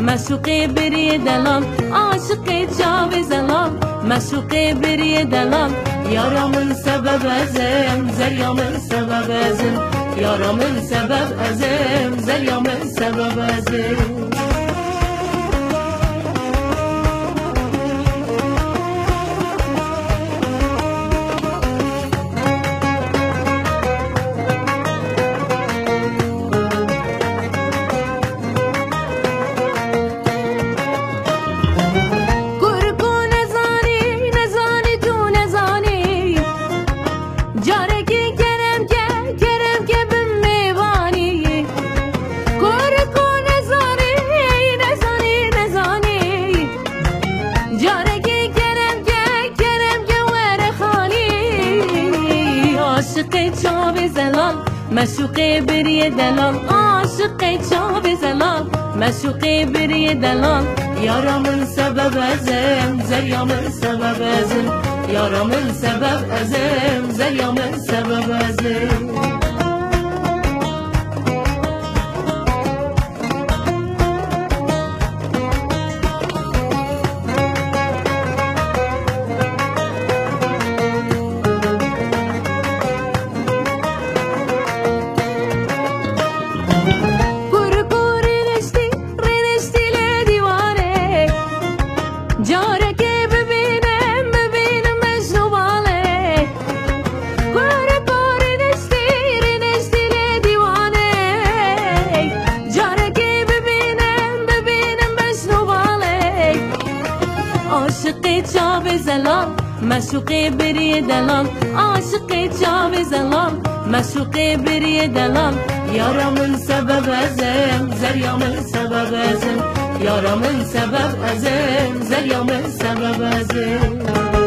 مشوقی بری دلال عاشقی چاوی زلال مشوقی بری دلال یارامın sebep ezem zeryamın sebep ezem yaramın sebep ezem zeryamın sebep ezem عاشقی چاوی زلال مشوقی بری دلال عاشقی چاوی زلال مشوقی بری دلال یارامın sebep ezem zeryamın sebep ezem yaramın sebep ezem zeryamın sebep ezem عاشقی چاوی زلال مشوقی بری دلال عاشقی چاوی زلال مشوقی بری دلال yaramın sebep ezem zeryamın sebep ezem yaramın sebep ezem zeryamın sebep ezem